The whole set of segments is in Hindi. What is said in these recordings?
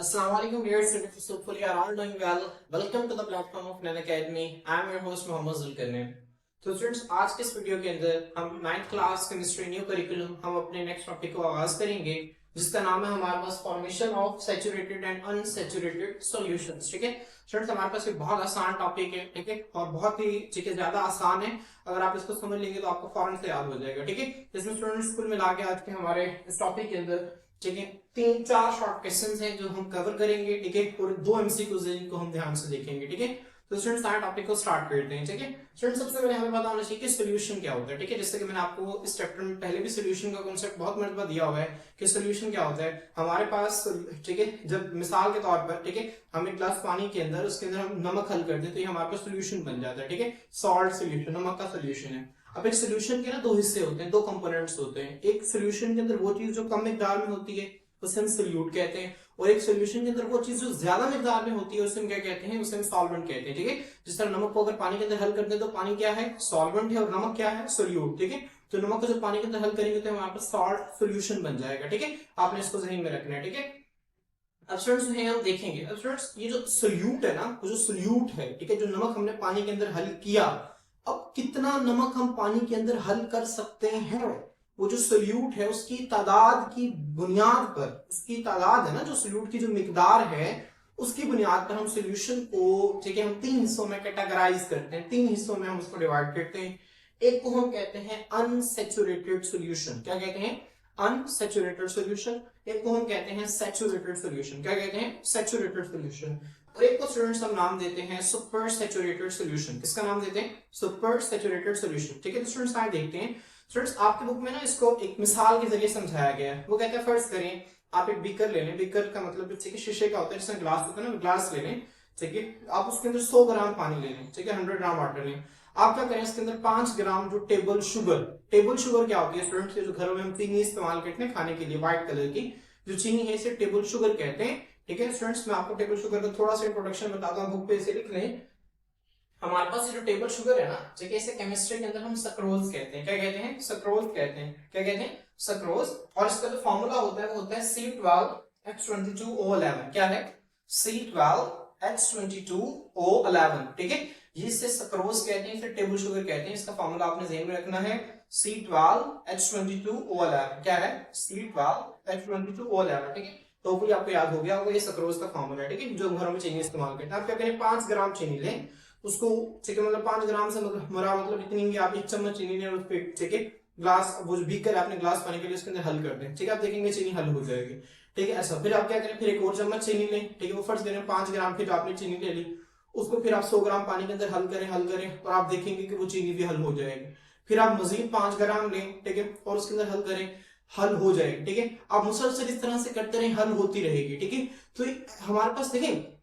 Assalamualaikum dear students, hopefully you are all doing well. Welcome to the platform of Nan Academy. I am your host Mohammad Zulqarnain. तो स्टूडेंट्स आज के इस वीडियो के अंदर हम 9th class chemistry new curriculum हम अपने नेक्स्ट टॉपिक को आगाज करेंगे जिसका नाम है हमारे पास formation of saturated and unsaturated solutions. ठीक है स्टूडेंट्स, हमारे पास एक बहुत आसान टॉपिक है, ठीक है, और बहुत ही ठीक है ज्यादा आसान है। अगर आप इसको समझ लेंगे तो आपको फौरन से याद हो जाएगा। ठीक है, इसमें स्टूडेंट्स कुल मिला के आज के हमारे इस टॉपिक के अंदर ठीक है 3-4 शॉर्ट क्वेश्चंस हैं जो हम कवर करेंगे। ठीक है, और 2 एमसीक्यूज हैं जिनको हम ध्यान से देखेंगे। ठीक है, तो स्टूडेंट्स सारे टॉपिक को स्टार्ट करते हैं। ठीक है स्टूडेंट्स, सबसे पहले हमें पता होना चाहिए कि सॉल्यूशन क्या होता है। ठीक है, जैसे कि मैंने आपको इस चैप्टर में पहले भी सॉल्यूशन का कांसेप्ट बहुत मर्तबा दिया हुआ है कि सॉल्यूशन क्या होता है हमारे पास। ठीक है, जब मिसाल के तौर पर ठीक है हम एक गिलास पानी के अंदर उसके अंदर हम नमक हल कर दें तो ये हमारे पास सॉल्यूशन बन जाता है। ठीक है, सॉल्ट सॉल्यूशन, नमक का सॉल्यूशन है। अब एक सॉल्यूशन के ना 2 हिस्से होते हैं, 2 कंपोनेंट्स होते हैं। एक सॉल्यूशन के अंदर वो चीज जो कम मिकदार में होती है उसे हम सोल्यूट कहते हैं, और एक सॉल्यूशन के अंदर वो चीज जो ज्यादा मिकदार में होती है उसे हम क्या कहते हैं, उसे हम सॉल्वेंट कहते हैं। ठीक है, जिस तरह नमक को अगर पानी के अंदर हल करते हैं तो पानी क्या है, सॉल्वेंट है, और नमक क्या है, सोल्यूट। ठीक है, तो नमक को जब पानी के अंदर हल करेंगे तो हमारे पास सॉल्ट सॉल्यूशन बन जाएगा। ठीक है, आपने इसको ज़हन में रखना है। ठीक है, अब स्टूडेंट्स हम देखेंगे। अब स्टूडेंट्स ये जो सोल्यूट है ना, वो जो सोल्यूट है, ठीक है, जो नमक हमने पानी के अंदर हल किया, अब कितना नमक हम पानी के अंदर हल कर सकते हैं, वो जो सोल्यूट है उसकी तादाद की बुनियाद पर, उसकी तादाद है ना, जो सोल्यूट की जो मिकदार है उसकी बुनियाद पर हम सोल्यूशन को ठीक है हम 3 हिस्सों में कैटेगराइज करते हैं, 3 हिस्सों में हम उसको डिवाइड करते हैं। एक को हम कहते हैं अनसैचुरेटेड सोल्यूशन। क्या कहते हैं, अनसैचुरेटेड सोल्यूशन। एक को हम कहते हैं सैचुरेटेड सोल्यूशन। क्या कहते हैं, सैचुरेटेड सोल्यूशन। और एक को स्टूडेंट्स हम नाम देते हैं सुपर सैचुरेटेड सोल्यूशन। किसका नाम देते हैं, सुपर सैचुरेटेड सोल्यूशन। ठीक है, तो स्टूडेंट्स आगे देखते हैं। स्टूडेंट्स आपके बुक में ना इसको एक मिसाल के जरिए समझाया गया है। वो कहते हैं फर्ज करें आप एक बीकर ले लें। बीकर का मतलब ठीक है शीशे का होता है, जिसमें ग्लास होता है ना, ग्लास ले लें। ठीक है, आप उसके अंदर 100 ग्राम पानी ले लें। ठीक है, 100 ग्राम वाटर लें। आप क्या करें, इसके अंदर 5 ग्राम जो टेबल शुगर क्या होती है स्टूडेंट्स, जो घरों में हम चीनी इस्तेमाल करते हैं खाने के लिए, व्हाइट कलर की जो चीनी है इसे टेबल शुगर कहते हैं। ठीक है स्टूडेंट्स, मैं आपको टेबल शुगर का थोड़ा सा इंट्रोडक्शन बताता हूँ, बुक पे इसे लिख लें। हमारे पास ये जो टेबल शुगर है ना, ठीक है, इसे केमिस्ट्री के अंदर हम सक्रोज कहते हैं। क्या कहते हैं, सक्रोज कहते हैं। क्या कहते हैं, सक्रोज। और इसका जो फॉर्मूला होता है वो होता है C12H22O11। क्या है, C12H22O11। ठीक है, ये इसे सक्रोज कहते हैं, फिर टेबल शुगर कहते हैं। इसका फॉर्मूला आपने ध्यान में रखना है, C12H22O11। क्या है, C12H22O11। ठीक है, तो फिर आपको याद हो गया होगा ये सक्रोज का फॉर्मूला है। ठीक है, जो घरों में चीनी इस्तेमाल करते हैं। आप क्या करें, 5 ग्राम चीनी लें, उसको ठीक है मतलब 5 ग्राम से मतलब इतनी आप 1 चम्मच चीनी लें, उस पे ठीक है ग्लास वो जो बीकर आपने ग्लास पानी के लिए उसके अंदर हल कर दें। ठीक है, आप देखेंगे चीनी हल हो जाएगी। ठीक है, ऐसा फिर आप क्या करें, फिर एक और चम्मच चीनी लें। ठीक है, वो फर्ज करें 5 ग्राम फिर आपने चीनी ले ली, उसको फिर आप 100 ग्राम पानी के अंदर हल करें और आप देखेंगे कि वो चीनी भी हल हो जाएगी। फिर आप मजीद 5 ग्राम लें, ठीक है, और उसके अंदर हल करें, हल हो जाएगी। ठीक है, आप मुसलसल इस तरह से करते रहें, हल होती रहेगी। ठीक है, तो हमारे पास देखें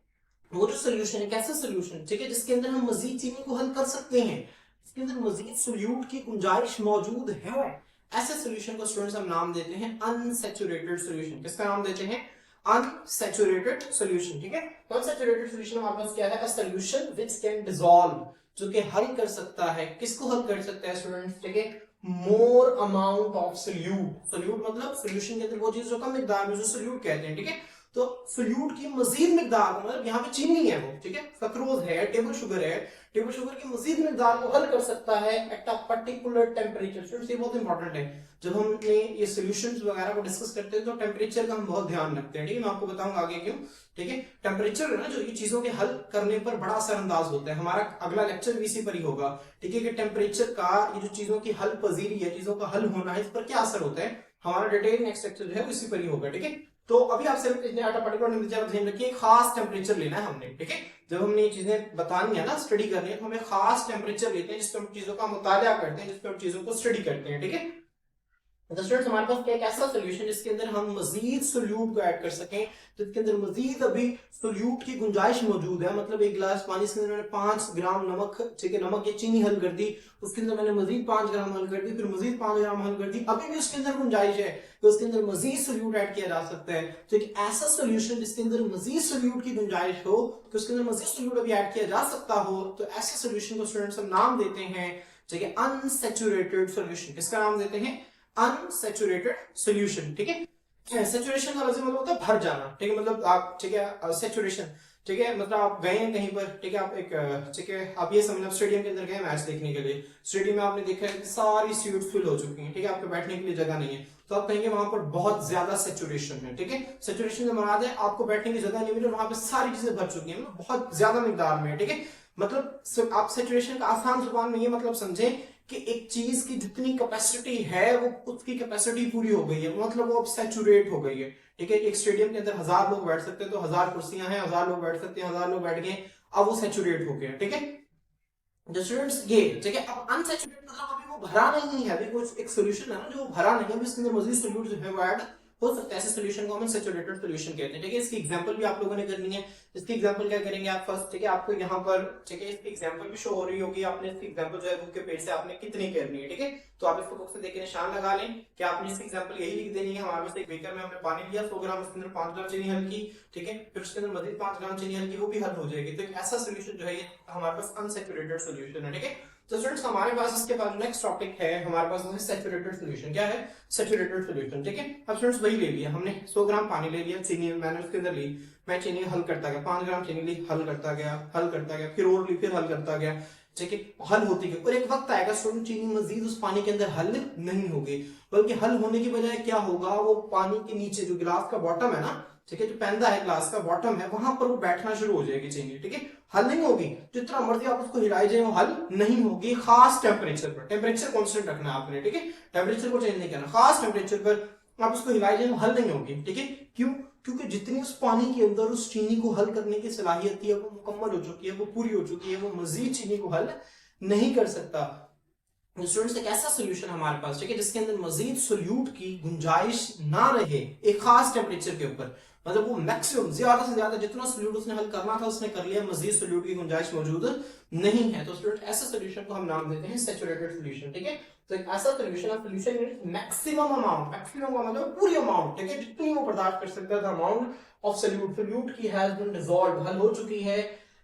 वो जो सोल्यूशन है, कैसा सोल्यूशन, ठीक है, जिसके अंदर हम मजीद चीनी को हल कर सकते हैं, इसके अंदर मजीद सोल्यूट की गुंजाइश मौजूद है, ऐसे सोल्यूशन को स्टूडेंट्स हम नाम देते हैं अनसैचुरेटेड सोल्यूशन। किसका नाम देते हैं, अनसैचुरेटेड सोल्यूशन। ठीक है, अनसैचुरेटेड सोल्यूशन हमारे पास क्या है, a solution which can dissolve, जो कि हल कर सकता है, किसको हल कर सकता है स्टूडेंट्स, ठीक है, more amount of solute. Solute मतलब सोल्यूशन के अंदर वो चीज जो कम मिकदार में, जो सोल्यूट कहते हैं। ठीक है, तो सोल्यूट की मजीद मिकदार मतलब यहाँ पे चीनी है वो, ठीक है, सक्रोज है, टेबल शुगर है, टेबल शुगर की मजीद मिकदार को हल कर सकता है एट अ पर्टिकुलर टेम्परेचर। ये बहुत इंपॉर्टेंट है, जब हमने ये सॉल्यूशंस वगैरह को डिस्कस करते हैं तो टेम्परेचर का हम बहुत ध्यान रखते हैं। ठीक है, मैं आपको बताऊंगा आगे क्यों। ठीक है, टेम्परेचर है ना जो ये चीजों के हल करने पर बड़ा असरअंदाज होता है। हमारा अगला लेक्चर भी इसी पर ही होगा। ठीक है, कि टेम्परेचर का ये जो चीजों की हल पजीरी है, चीजों का हल होना है, इस पर क्या असर होता है, हमारा डिटेल नेक्स्ट लेक्चर जो है इसी पर ही होगा। ठीक है, तो अभी आप सिर्फ पर्टिकुलर ध्यान रखिए, खास टेम्परेचर लेना है हमने। ठीक है, जब हमने ये चीजें बतानी है ना, स्टडी करनी है, तो हमें खास टेम्परेचर लेते हैं जिसपे हम चीजों का मुताला करते हैं, जिसपे हम चीजों को स्टडी करते हैं। ठीक है, तो स्टूडेंट्स हमारे पास एक ऐसा सोल्यूशन जिसके अंदर हम मजीद सोल्यूट को ऐड कर सकें, जिसके अंदर मजीद अभी सोल्यूट की गुंजाइश मौजूद है। मतलब एक गिलास पानी के अंदर मैंने 5 ग्राम नमक, ठीक है, नमक या चीनी हल कर दी, उसके अंदर मैंने मजीद 5 ग्राम हल कर दी, फिर मजीद 5 ग्राम हल कर दी, अभी भी उसके अंदर गुंजाइश है कि उसके अंदर मजीद सोल्यूट ऐड किया जा सकता है। तो एक ऐसा सोल्यूशन जिसके अंदर मजीद सोल्यूट की गुंजाइश हो, कि उसके अंदर मजीद सोल्यूट अभी ऐड किया जा सकता हो, तो ऐसे सोल्यूशन को स्टूडेंट्स हम नाम देते हैं, ठीक है, अनसैचुरेटेड सोल्यूशन। किसका नाम देते हैं, अनसैचुरेटेड सोल्यूशन। ठीक है, सेचुरेशन का लफ्ज़ मतलब होता है भर जाना, ठीक है, मतलब आप, ठीक है, सेचुरेशन, ठीक है, मतलब आप गए हैं कहीं पर, ठीक है, आप एक, ठीक है, आप ये समझ, स्टेडियम के अंदर गए मैच देखने के लिए, स्टेडियम में आपने देखा है कि सारी सीट फिल हो चुकी हैं, ठीक है, आपके बैठने के लिए जगह नहीं है, तो आप कहेंगे वहां पर बहुत ज्यादा सेचुरेशन है, ठीक है, सेचुरेशन से मुराद है आपको बैठने की जगह नहीं मिली, वहां पर सारी चीजें भर चुकी हैं, मतलब बहुत ज्यादा मिकदार में है, ठीक है, मतलब आप सेचुरेशन का आसान जुबान में ये मतलब समझें कि एक चीज की जितनी कैपेसिटी है वो उसकी कैपेसिटी पूरी हो गई है, मतलब वो अब सैचुरेट हो गई है, ठीक है, एक स्टेडियम के अंदर 1000 लोग बैठ सकते हैं, तो 1000 कुर्सियां हैं, 1000 लोग बैठ सकते हैं, 1000 लोग बैठ गए, अब वो सैचुरेट हो गया, ठीक है। जो स्टूडेंट्स ये, ठीक है, अब अनसैचुरेटेड मतलब अभी वो भरा नहीं है, अभी कुछ एक सोल्यूशन है ना जो भरा नहीं है, अभी इसके अंदर मजीद सोल्यूट जो है वो ऐड हो सकता है, ऐसे सोल्यूशन को हम सैचुरेटेड सोल्यूशन कहते हैं, ठीक है। इसकी एग्जांपल भी आप लोगों ने करनी है। इसकी एग्जांपल क्या करेंगे आप फर्स्ट, ठीक है, आपको यहाँ पर, ठीक है, इसकी एग्जांपल भी शो हो रही होगी, आपने इसकी एग्जांपल जो है बुक के पेज से आपने कितनी करनी है, ठीक है, तो आप इसको बुक से देख के निशान लगा लें कि आपने इसकी एग्जांपल यही लिख देनी है। हमारे पास एक बेकर में हमने पानी लिया 100 ग्राम, इसके अंदर 5 ग्राम चीनी हल की, ठीक है, फिर उसके अंदर मजीद 5 ग्राम चीनी हल की, वो भी हल हो जाएगी, तो एक ऐसा सोल्यूशन जो है ये हमारे पास अनसैचुरेटेड सोल्यूशन है, ठीक है। तो स्टूडेंट्स हमारे पास इसके बाद नेक्स्ट टॉपिक है हमारे पास वो है सैचुरेटेड सॉल्यूशन। क्या है? सैचुरेटेड सॉल्यूशन, ठीक है। अब स्टूडेंट्स वही ले लिया हमने, 100 ग्राम पानी ले लिया, चीनी मैंने उसके अंदर ली, मैं चीनी हल करता गया, 5 ग्राम चीनी ली, हल करता गया, हल करता गया, फिर और ली, फिर हल करता गया, ठीक है, हल होती गई, और एक वक्त आएगा स्टूडेंट चीनी मजीद उस पानी के अंदर हल नहीं होगी, बल्कि हल होने की बजाय क्या होगा, वो पानी के नीचे जो गिलास का बॉटम है ना, ठीक है, जो पैंदा है ग्लास का बॉटम है, वहां पर वो बैठना शुरू हो जाएगी चीनी, ठीक है, हल नहीं होगी, जितना मर्जी आप उसको हिलाई जाए वो हल नहीं होगी, खास टेम्परेचर पर, टेम्परेचर कांस्टेंट रखना है आपने, ठीक है, टेम्परेचर को चेंज नहीं करना, खास टेम्परेचर पर आप उसको हिलाई जाए वो हल नहीं होगी, ठीक है, क्यों? क्योंकि जितनी उस पानी के अंदर उस चीनी को हल करने की सलाहियत थी वो मुकम्मल हो चुकी है, वो पूरी हो चुकी है, वो मजीद चीनी को हल नहीं कर सकता। स्टूडेंट्स एक ऐसा सोल्यूशन हमारे पास, ठीक है, जिसके अंदर मजीद सोल्यूट की गुंजाइश ना रहे एक खास टेम्परेचर के ऊपर, मतलब वो मैक्सिमम ज्यादा से ज्यादा जितना सोल्यूट उसने हल करना था उसने कर लिया, मजीद सोल्यूट की गुंजाइश मौजूद नहीं है, तो स्टूडेंट ऐसे सोल्यूशन को हम नाम देते हैं सैचुरेटेड सोल्यूशन, ठीक है। तो एक ऐसा सोल्यूशन है, सोल्यूशन मैक्सिमम अमाउंट, मैक्सिमम का मतलब पूरी अमाउंट, ठीक है, जितनी वो बर्दाश्त कर सकता था अमाउंट ऑफ सोल्यूट, सोल्यूट की हैज बीन डिसॉल्व्ड, हल हो चुकी है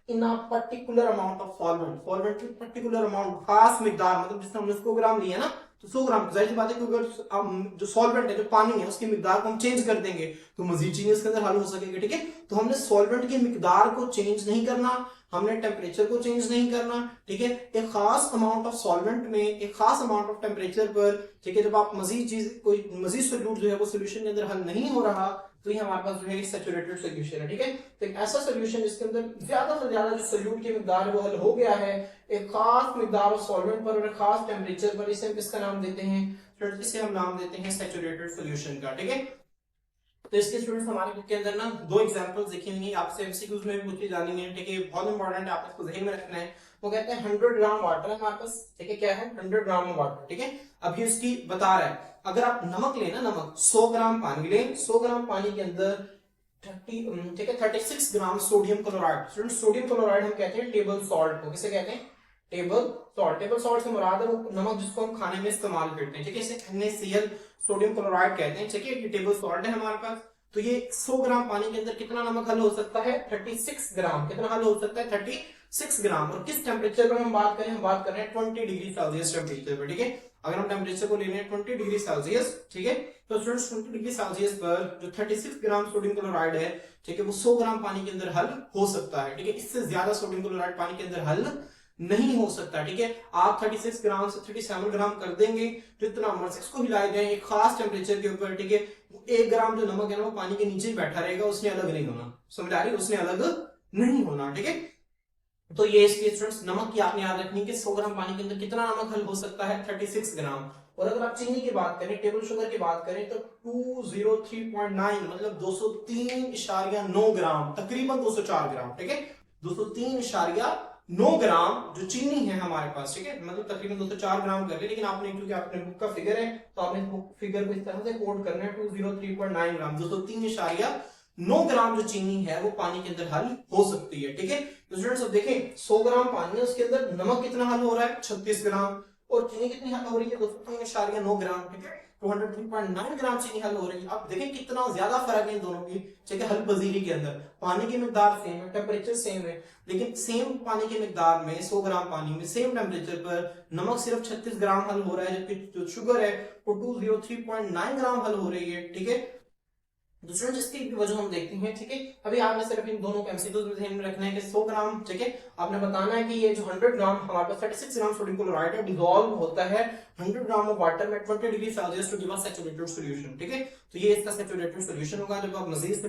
in a particular amount of solvent, solvent की पर्टिकुलर अमाउंट, खास मिकदार, मतलब जिसने हमने 100 ग्राम लिया ना, तो 100 ग्राम जाहिर सी बात है, क्योंकि जो सॉल्वेंट है, जो पानी है, उसकी मिकदार को हम चेंज कर देंगे तो मजीद चीनी इसके अंदर हल हो सकेगी, ठीक है। तो हमने सॉल्वेंट की मिकदार को चेंज नहीं करना, हमने टेम्परेचर को चेंज नहीं करना, ठीक है, एक खास अमाउंट ऑफ सॉल्वेंट में एक खास अमाउंट ऑफ टेम्परेचर पर, ठीक है, जब आप मजीद चीज कोई मजीद सोल्यूट जो है वो सोल्यूशन के अंदर हल नहीं हो रहा, तो ये हमारे पास जो है सैचुरेटेड सॉल्यूशन है, ठीक है। तो एक ऐसा सॉल्यूशन जिसके अंदर ज्यादा से ज्यादा जो सोल्यूट की मिकदार है वो हल हो गया है एक खास मिकदार ऑफ सॉल्वेंट पर और एक खास टेम्परेचर पर, इसे हम किसका नाम देते हैं? इसे हम नाम देते हैं सैचुरेटेड सॉल्यूशन का, ठीक है। तो इसके स्टूडेंट्स हमारे बुक के अंदर ना 2 एग्जांपल्स लिखी हुई हैं, आपसे एमसीक्यूज में भी पूछी जानी है, ठीक है, बहुत इंपॉर्टेंट है, आप इसको ध्यान में रखना है। वो कहते हैं 100 ग्राम वाटर है हमारे पास, ठीक है, क्या है 100 ग्राम वाटर, ठीक है। अभी उसकी बता रहा है अगर आप नमक लेना, नमक 100 ग्राम पानी लें, 100 ग्राम पानी के अंदर 30, ठीक है, 36 gram sodium chloride, student sodium chloride हम कहते हैं टेबल सॉल्ट को, किसे कहते हैं? Table salt. टेबल सॉल्ट से मुराद है वो नमक जिसको हम खाने में इस्तेमाल करते हैं, ठीक है, इसे NaCl सोडियम क्लोराइड कहते हैं, ठीक है, ये टेबल सॉल्ट है हमारे पास। तो ये 100 ग्राम पानी के अंदर कितना नमक हल हो सकता है? 36 ग्राम। कितना हल हो सकता है? 36 ग्राम। और किस टेम्परेचर पर हम बात करें? हम बात कर रहे हैं 20 डिग्री सेल्सियस टेम्परेचर पर, ठीक है। अगर हम टेम्परेचर को ले लें 20 डिग्री सेल्सियस, ठीक है, तो स्टूडेंट्स 20 डिग्री सेल्सियस पर जो 36 ग्राम सोडियम क्लोराइड है, ठीक है, वो 100 ग्राम पानी के अंदर हल हो सकता है, ठीक है। इससे ज्यादा सोडियम क्लोराइड पानी के अंदर हल नहीं हो सकता, ठीक है। आप 36 ग्राम से 37 ग्राम कर देंगे, जितना मर्जी इसको हिलाए जाए एक खास टेम्परेचर के ऊपर, ठीक है, 1 ग्राम जो नमक है ना वो पानी के नीचे ही बैठा रहेगा, उसने अलग नहीं होना, समझ आ रही है? उसने अलग नहीं होना, ठीक है। तो ये इसके स्टूडेंट्स नमक की आपने याद रखनी कि 100 ग्राम पानी के अंदर कितना नमक हल हो सकता है? 36 ग्राम। और अगर आप चीनी की बात करें, टेबल शुगर की बात करें, तो 203.9 मतलब 203.9 ग्राम, तकरीबन 204 ग्राम, ठीक है, 203.9 ग्राम जो चीनी है हमारे पास, ठीक है, मतलब तकरीबन 204 ग्राम कर ले, लेकिन आपने क्योंकि आपने बुक का फिगर है तो आपने बुक फिगर को इस तरह से कोड करना है, 203.9 ग्राम, 203.9 ग्राम जो चीनी है वो पानी के अंदर हल हो सकती है, ठीक है। तो स्टूडेंट्स अब देखें 100 ग्राम पानी है, उसके अंदर नमक कितना हल हो रहा है? 36 ग्राम। और चीनी कितनी हल हो रही है? 203.9 ग्राम, ठीक है, 203.9 ग्राम चीनी हल हो रही है। अब देखें कितना ज्यादा फर्क है इन दोनों की, ठीक है, हल पजीरी के अंदर। पानी की मिकदार सेम है, टेम्परेचर सेम है, लेकिन सेम पानी की मिकदार में 100 ग्राम पानी में सेम टेम्परेचर पर नमक सिर्फ 36 ग्राम हल हो रहा है, जबकि जो शुगर है वो 203.9 ग्राम हल हो रही है, ठीक है। तो स्टूडेंट्स इसकी भी वजह हम देखते हैं, ठीक है। अभी आपने सिर्फ इन दोनों को एमसीक्यूज में ध्यान में रखना है कि 100 ग्राम, ठीक है, आपने बताना है कि ये जो 100 ग्राम हमारे पास 36 ग्राम सोडियम क्लोराइड है डिसॉल्व होता है 100 ग्राम ऑफ वाटर में 20 degree Celsius to give us saturated solution, ठीक है। तो ये इसका सैचुरेटेड सॉल्यूशन होगा। जब आप मजीद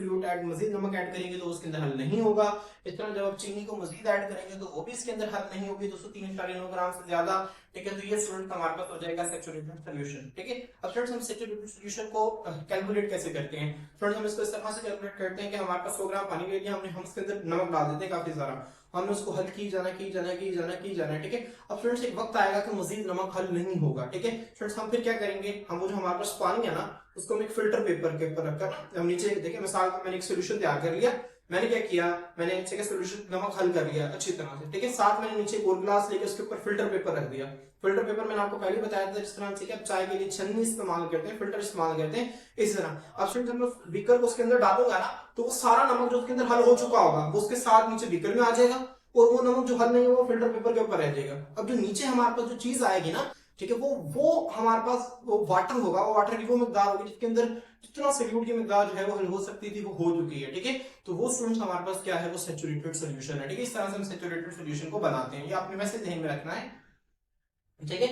नमक ऐड करेंगे तो उसके अंदर हल नहीं होगा। इस तरह जब आप चीनी को मजीद ऐड करेंगे तो वो भी इसके अंदर हल नहीं होगी 203.9 ग्राम से ज्यादा, ठीक है। तो ये स्टूडेंट हमारे पास हो जाएगा सैचुरेटेड सॉल्यूशन, ठीक है। अब स्टूडेंट्स हम सैचुरेटेड सॉल्यूशन को कैलकुलेट कैसे करते हैं? फ्रेंड्स हम इसको इस तरह से कैलकुलेट करते हैं कि हमारे पास 100 ग्राम पानी ले लिया हमने, हम इसके अंदर नमक डाल देते हैं काफी सारा, हमने उसको हल की जाना, ठीक है। अब फ्रेंड्स एक वक्त आएगा कि मजीद नमक हल नहीं होगा, ठीक है। फ्रेंड्स हम फिर क्या करेंगे, हम वो जो हमारे पास पानी है ना उसको हम एक फिल्टर पेपर के ऊपर रखकर हम नीचे देखिए, मिसाल मैंने एक सोल्यूशन तैयार कर लिया, मैंने क्या किया, मैंने सोल्यूशन नमक हल कर लिया अच्छी तरह से, ठीक है। साथ मैंने नीचे एक और ग्लास लेके उसके ऊपर फिल्टर पेपर रख दिया। फिल्टर पेपर मैंने आपको पहले बताया था जिस तरह से आप चाय के लिए छन्नी इस्तेमाल करते हैं, फिल्टर इस्तेमाल करते हैं, इस तरह। अब जब मैं बीकर को उसके अंदर डालूंगा ना तो वो सारा नमक जो उसके अंदर हल हो चुका होगा वो उसके साथ नीचे बीकर में आ जाएगा, और वो नमक जो हल नहीं होगा वो फिल्टर पेपर के ऊपर रह जाएगा। अब जो नीचे हमारे पास जो चीज आएगी ना, ठीक है, वो हमारे पास वो वाटर होगा, वो वाटर की वो मिकदार होगी जिसके अंदर जितना सोल्यूट की मिकदार जो है वो हल हो सकती थी वो हो चुकी है, ठीक है। तो वो स्टूडेंट्स हमारे पास क्या है, वो सैचुरेटेड सॉल्यूशन है, ठीक है। इस तरह से हम सैचुरेटेड सॉल्यूशन को बनाते हैं, ये आपने वैसे ध्यान में रखना है, ठीक है।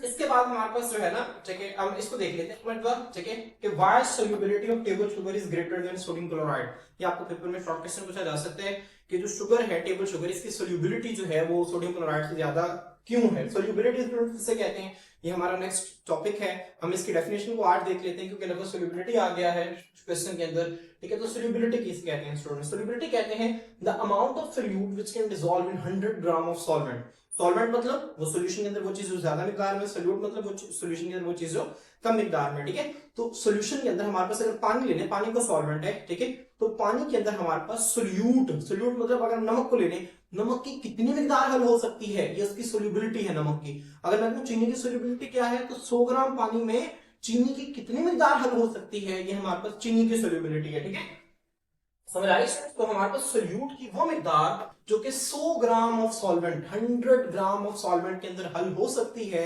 इसके बाद हमारे पास जो है ना, ठीक है, हम इसको देख लेते हैं मतलब, ठीक है, कि why solubility of table sugar is greater than sodium chloride. ये आपको पेपर में शॉर्ट क्वेश्चन पूछा जा सकता है कि जो शुगर है टेबल शुगर, इसकी सोल्यूबिलिटी जो है वो सोडियम क्लोराइड से ज्यादा क्यों है। सोल्यूबिलिटी से कहते हैं, ये हमारा नेक्स्ट टॉपिक है, हम इसकी डेफिनेशन को आज देख लेते हैं क्योंकि लगभग सोल्यूबिलिटी आ गया है क्वेश्चन के अंदर, ठीक है। तो सोल्यूबिलिटी किसे कहते हैं स्टूडेंट? सोल्यूबिलिटी कहते हैं the amount of solute which can dissolve in 100 gram of solvent. Solvent मतलब वो सॉल्यूशन के अंदर वो चीज जो ज्यादा मिकदार में, सोल्यूट मतलब वो सॉल्यूशन के अंदर वो चीज जो कम मिकदार में, ठीक है। तो सॉल्यूशन के अंदर हमारे पास अगर पानी लेने, पानी का सॉल्वेंट है, ठीक है, तो पानी के अंदर हमारे पास सोल्यूट मतलब अगर नमक को लेने, नमक की कितनी मिकदार हल हो सकती है, ये उसकी सोल्यूबिलिटी है नमक की। अगर मैं चीनी की सोल्यूबिलिटी क्या है, तो 100 ग्राम पानी में चीनी की कितनी मिकदार हल हो सकती है, ये हमारे पास चीनी की सोल्यूबिलिटी है, ठीक है। समझ आई? तो हमारे पास सोल्यूट की वो मिकदार जो कि 100 gram of solvent, 100 gram of solvent के अंदर हल हो सकती है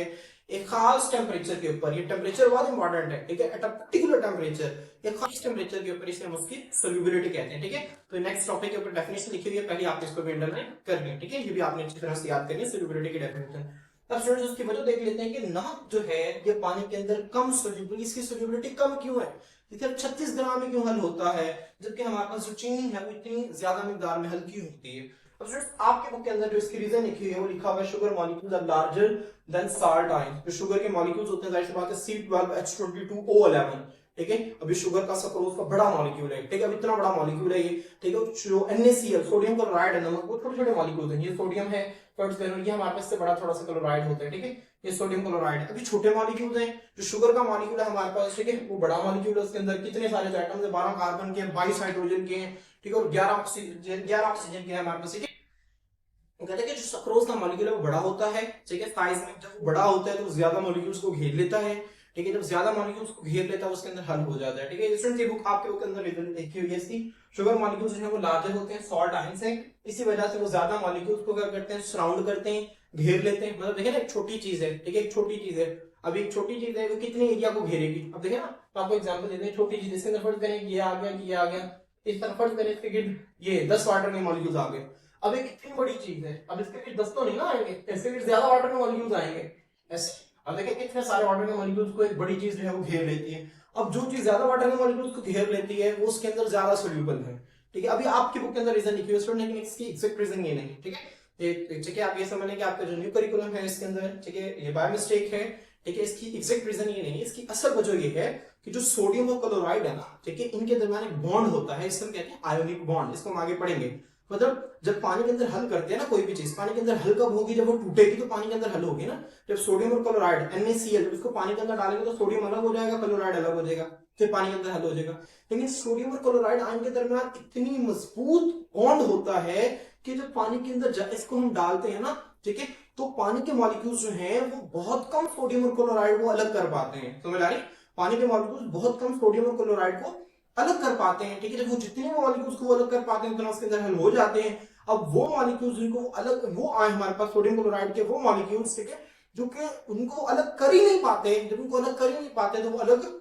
एक खास टेम्परेचर के ऊपर। ये टेम्परेचर बहुत इंपॉर्टेंट है, ठीक है, एट अ पर्टिकुलर टेम्परेचर, एक खास टेम्परेचर के ऊपर इसे हम उसकी सोल्यूबिलिटी कहते हैं, ठीक है। तो नेक्स्ट टॉपिक के ऊपर डेफिनेशन लिखी हुई है, पहले आपने इसको भी अंडरलाइन करनी है, ठीक है। ये भी आपने अच्छी तरह से याद करनी है सोल्यूबिलिटी की डेफिनेशन। अब स्टूडेंट्स उसकी वजह देख लेते हैं कि नमक जो है ये पानी के अंदर कम सोल्यूबिलिटी, इसकी सोल्यूबिलिटी कम क्यों है, सिर्फ 36 ग्राम में क्यों हल होता है, जबकि हमारे पास जो चीनी है वो इतनी ज्यादा मिकदार में हल क्यों होती है। अब स्टूडेंट्स आपके बुक के अंदर जो इसकी रीजन लिखी हुई है वो लिखा हुआ है sugar molecules are larger than salt ion. जो शुगर के मॉलिक्यूल्स होते हैं, जाहिर सी बात है C12H22O11, ठीक है। अभी शुगर का सक्रोज का बड़ा मॉलिक्यूल है, ठीक है, अब इतना बड़ा मॉलिक्यूल है ये, ठीक है। जो NaCl सोडियम क्लोराइड है नमक, वो छोटे छोटे मॉलिक्यूल है, ये सोडियम है, ये हमारे पास से बड़ा थोड़ा सा क्लोराइड होता है, ठीक है, ये सोडियम क्लोराइड है। अभी छोटे मॉलिक्यूल हैं, जो शुगर का मॉलिक्यूल है हमारे पास, ठीक है, वो बड़ा मॉलिक्यूल है, उसके अंदर कितने सारे एटम्स है, 12 कार्बन के, 22 हाइड्रोजन के, ठीक है, और 11 ऑक्सीजन के हैं हमारे पास, ठीक है। वो कहते हैं कि जो सक्रोज का मॉलिक्यूल है वो बड़ा होता है, ठीक है, साइज में जब वो बड़ा होता है तो ज्यादा मॉलिक्यूल्स को घेर लेता है, ठीक है। जब ज्यादा मॉलिक्यूल्स को घेर लेता है उसके अंदर हल हो जाता है, ठीक है। स्टूडेंट्स ये बुक आपके बुक के अंदर रिजल्ट लिखी हुई है इसकी, शुगर मॉलिक्यूल्स जो है वो लार्जर होते हैं सॉल्ट आयन से, इसी वजह से वो ज्यादा मॉलिक्यूल्स को क्या करते हैं, सराउंड करते हैं, घेर लेते हैं। मतलब देखिए ना, एक छोटी चीज है, ठीक है, एक छोटी चीज है, अब एक छोटी चीज है वो कितने एरिया को घेरेगी। अब देखिए ना, तो आपको एग्जांपल देते हैं, छोटी चीज इसके अंदर फर्ज करें ये आ गया, ये आ गया, इस तरफ फर्ज करें इसके गिर्द ये 10 वाटर के मॉलिक्यूल्स आ गए। अब एक इतनी बड़ी चीज है, अब इसके गिर्द 10 तो नहीं ना आएंगे, इसके गिर्द ज्यादा वाटर के मॉलिक्यूल्स आएंगे ऐसे। अब देखिए कितने सारे वाटर के मॉलिक्यूल्स को एक बड़ी चीज जो है वो घेर लेती है। अब जो चीज ज्यादा वाटर के मॉलिक्यूल्स को घेर लेती है वो उसके अंदर ज्यादा सोल्यूबल है, ठीक है। अभी आपकी बुक के अंदर रीजन लिखी है लेकिन इसकी एग्जैक्ट रीजन ये नहीं, ठीक है। ठीक है, आप ये समझ लें कि आपका जो न्यू करिकुलम है इसके अंदर, ठीक है, ये बाय मिस्टेक है, ठीक है। इसकी एग्जैक्ट रीजन ये नहीं है, इसकी असल वजह ये है कि जो सोडियम और क्लोराइड है ना, ठीक है, इनके दरमियान एक बॉन्ड होता है, इसको कहते हैं आयोनिक बॉन्ड। इसको हम आगे पढ़ेंगे। मतलब जब पानी के अंदर हल करते हैं ना कोई भी चीज, पानी के अंदर हल कब होगी, जब वो टूटेगी तो पानी के अंदर हल होगी ना। जब सोडियम और क्लोराइड NaCl, जब इसको पानी के अंदर डालेंगे तो सोडियम अलग हो जाएगा, क्लोराइड अलग हो जाएगा, फिर पानी के अंदर हल हो जाएगा। लेकिन सोडियम और क्लोराइड आयन के दरमियान इतनी मजबूत बॉन्ड होता है कि जब पानी के अंदर इसको हम डालते हैं ना, ठीक है, तो पानी के मॉलिक्यूल्स जो हैं वो बहुत कम सोडियम और क्लोराइड को अलग कर पाते हैं। समझ आ रही? पानी के मॉलिक्यूल्स बहुत कम सोडियम और क्लोराइड को अलग कर पाते हैं, ठीक है। जब वो जितने मॉलिक्यूल्स को अलग कर पाते हैं उतना उसके अंदर हल हो जाते हैं। अब वो मॉलिक्यूल्स जिनको अलग, वो आए हमारे पास सोडियम क्लोराइड के वो मॉलिक्यूल्स, ठीक है, जो कि उनको अलग कर ही नहीं पाते, जब उनको अलग कर ही नहीं पाते तो वो अलग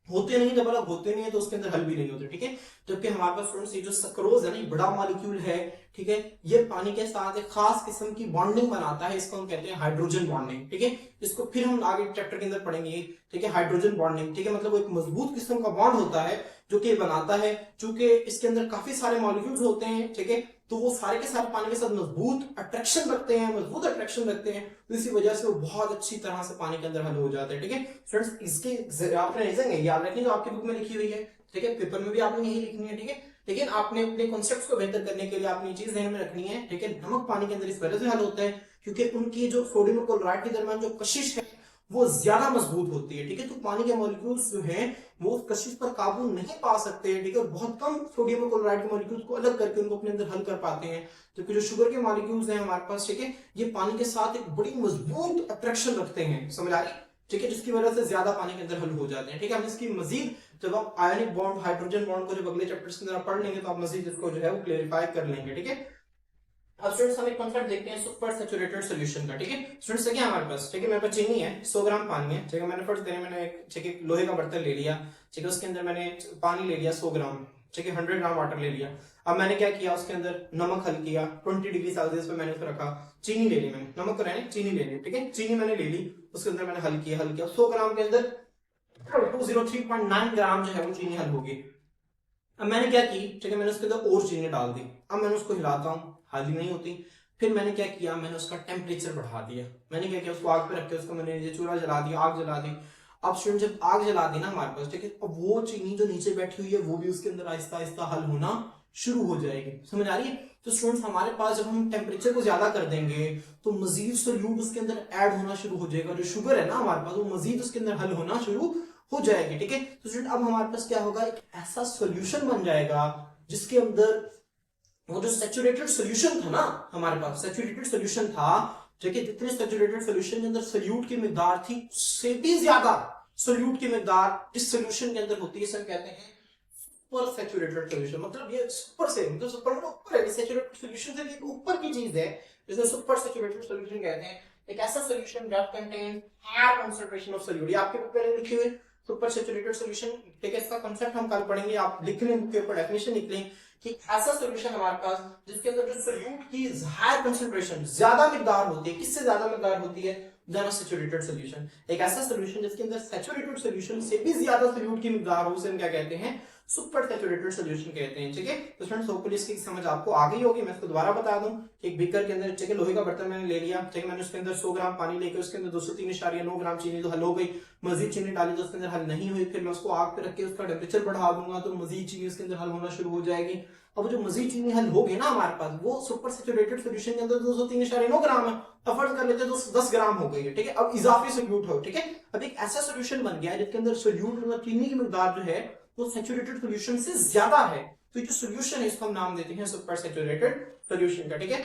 होते नहीं, जब अलग होते नहीं है तो उसके अंदर हल भी नहीं होते, ठीक है। जबकि हमारे पास स्टूडेंट्स ये जो सक्रोज है ना, ये बड़ा मॉलिक्यूल है, ठीक है, ये पानी के साथ एक खास किस्म की बॉन्डिंग बनाता है, इसको हम कहते हैं हाइड्रोजन बॉन्डिंग, ठीक है। इसको फिर हम आगे चैप्टर के अंदर पढ़ेंगे, ठीक है। हाइड्रोजन बॉन्डिंग, ठीक है, मतलब एक मजबूत किस्म का बॉन्ड होता है जो कि बनाता है, चूंकि इसके अंदर काफी सारे मॉलिक्यूल्स होते हैं, ठीक है, तो वो सारे के सारे पानी के साथ मजबूत अट्रैक्शन रखते हैं, मजबूत अट्रैक्शन रखते हैं, तो इसी वजह से वो बहुत अच्छी तरह से पानी के अंदर हल हो जाते हैं, ठीक है। स्टूडेंट्स इसकी आपने रीजन याद रखनी जो आपकी बुक में लिखी हुई है, ठीक है, पेपर में भी आपने यही लिखनी है, ठीक है। लेकिन आपने अपने कॉन्सेप्ट्स को बेहतर करने के लिए आपने ये चीज ध्यान में रखनी है, ठीक है। नमक पानी के अंदर इस वजह से हल होता है क्योंकि उनकी जो सोडियम और क्लोराइड के दरमियान जो कशिश है वो ज्यादा मजबूत होती है, ठीक है। तो पानी के मॉलिक्यूल्स जो हैं वो उस कशिश पर काबू नहीं पा सकते हैं, ठीक है, और बहुत कम सोडियम और क्लोराइड के मॉलिक्यूल्स को अलग करके उनको अपने अंदर हल कर पाते हैं। जबकि जो शुगर के मॉलिक्यूल्स हैं हमारे पास, ठीक है, ये पानी के साथ एक बड़ी मजबूत अट्रैक्शन रखते हैं, समझ आ रही, ठीक है, जिसकी वजह से ज्यादा पानी के अंदर हल हो जाते हैं, ठीक है। हम इसकी मजीद जब आप आयनिक बॉन्ड, हाइड्रोजन बॉन्ड को जब अगले चैप्टर्स के अंदर पढ़ लेंगे तो आप मजीद इसको जो है वो क्लेरिफाई कर लेंगे, ठीक है। अब स्टूडेंट्स हम एक कॉन्सेप्ट देखते हैं सुपर सैचुरेटेड सॉल्यूशन का, ठीक है। स्टूडेंट्स देखिए हमारे पास, ठीक है, मेरे पास चीनी है, 100 ग्राम पानी है, ठीक है। मैंने फर्स्ट करें, मैंने एक, ठीक है, लोहे का बर्तन ले लिया, ठीक है, उसके अंदर मैंने पानी ले लिया 100 ग्राम, ठीक है, 100 ग्राम वाटर ले लिया। अब मैंने क्या किया, उसके अंदर नमक हल किया, 20 डिग्री सेल्सियस पे मैंने उसको रखा, चीनी ले ली मैंने, नमक को रहने, चीनी ले ली, ठीक है, चीनी मैंने ले ली, उसके अंदर मैंने हल किया 100 ग्राम के अंदर 203.9 ग्राम जो है वो चीनी हल होगी। अब मैंने क्या की, ठीक है, मैंने उसके अंदर और चीनी डाल दी, अब मैंने उसको हिलाता हूँ, हल ही नहीं होती। फिर मैंने क्या किया, मैंने उसका टेम्परेचर बढ़ा दिया, मैंने क्या किया, उसको आग पे रख के उसको मैंने ये चूल्हा जला दिया, आग जला दी। अब स्टूडेंट जब आग जला दी ना हमारे पास, ठीक है, अब वो चीनी जो नीचे बैठी हुई है वो भी उसके अंदर आहिस्ता आहिस्ता हल होना शुरू हो जाएगी, समझ आ रही है। तो स्टूडेंट्स हमारे पास जब हम टेम्परेचर को ज्यादा कर देंगे तो मजीद सोल्यूट उसके अंदर ऐड होना शुरू हो जाएगा, जो शुगर है ना हमारे पास वो मजीद उसके अंदर हल होना शुरू हो जाएगी, ठीक है। तो स्टूडेंट अब हमारे पास क्या होगा, एक ऐसा सोल्यूशन बन जाएगा जिसके अंदर वो जो सैचुरेटेड सॉल्यूशन था ना हमारे पास, सैचुरेटेड सॉल्यूशन था, ठीक है, जितने सैचुरेटेड सॉल्यूशन के अंदर सोल्यूट की मिकदार थी उससे भी ज्यादा सोल्यूट की मिकदार इस सॉल्यूशन के अंदर होती है, इसे हम कहते हैं सुपर सैचुरेटेड सॉल्यूशन। मतलब ये सुपर से, मतलब सुपर मतलब ऊपर है, सैचुरेटेड सॉल्यूशन से एक ऊपर की चीज है जिसे सुपर सैचुरेटेड सॉल्यूशन कहते हैं। एक ऐसा solution that contain higher concentration of solute, ये आपके बुक में लिखे हुए सुपर सैचुरेटेड सॉल्यूशन, ठीक है, इसका कांसेप्ट हम कल पढ़ेंगे, आप लिख लें बुक के ऊपर, डेफिनेशन लिख लें कि ऐसा सॉल्यूशन हमारे पास जिसके अंदर जो सोल्यूट की हायर कंसंट्रेशन, ज्यादा मिकदार होती है, किससे ज्यादा मिकदार होती है, ज्यादा सैचुरेटेड सॉल्यूशन। एक ऐसा सॉल्यूशन जिसके अंदर सैचुरेटेड सॉल्यूशन से भी ज्यादा सोल्यूट की मिकदार हो, उसे हम क्या कहते हैं, सुपर सैचुरेटेड सॉल्यूशन कहते हैं, ठीक है। तो फ्रेंड्स होपफुली इसकी समझ आपको आ गई होगी। मैं इसको दोबारा बता दूं कि एक बीकर के अंदर, ठीक है, लोहे का बर्तन मैंने ले लिया, ठीक है, मैंने उसके अंदर 100 ग्राम पानी लेके उसके अंदर 203.9 ग्राम चीनी तो हल हो गई, मजीद चीनी डाली तो उसके अंदर हल नहीं हुई, फिर मैं उसको आग पे रख के उसका टेम्परेचर बढ़ा दूंगा तो मजीद चीनी उसके अंदर हल होना शुरू हो जाएगी। अब जो मजीद चीनी हल होगी ना हमारे पास, वो सुपर सैचुरेटेड सॉल्यूशन के अंदर 203.9 ग्राम है, अब फर्ज कर लेते हैं तो 10 ग्राम हो गई है, ठीक है। अब इजाफी सोल्यूट हो, ठीक है, अब एक ऐसा सोल्यूशन बन गया है जिसके अंदर सोल्यूट मतलब चीनी की मिकदार जो है वो सैचुरेटेड सॉल्यूशन से ज्यादा है, तो ये जो सॉल्यूशन है इसको हम नाम देते हैं सुपर सैचुरेटेड सॉल्यूशन का, ठीक है।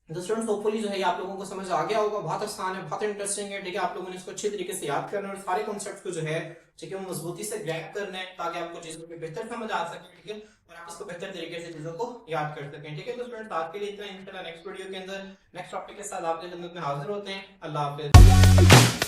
तो स्टूडेंट्स होपफुली जो है आप लोगों को समझ आ गया होगा, बहुत आसान है, बहुत इंटरेस्टिंग है, ठीक है। आप लोगों ने इसको अच्छे तरीके से याद करना है और सारे कॉन्सेप्ट्स को जो है, ठीक है, वो मजबूती से ग्रैब करना है ताकि आपको चीजों की बेहतर समझ आ सके, ठीक है, और आप इसको बेहतर तरीके से चीजों को याद कर सकें, ठीक है। तो स्टूडेंट्स आज के लिए इतना ही, इंशाल्लाह नेक्स्ट वीडियो के अंदर नेक्स्ट टॉपिक के साथ आपके खिदमत में हाजिर होते हैं। अल्लाह हाफिज।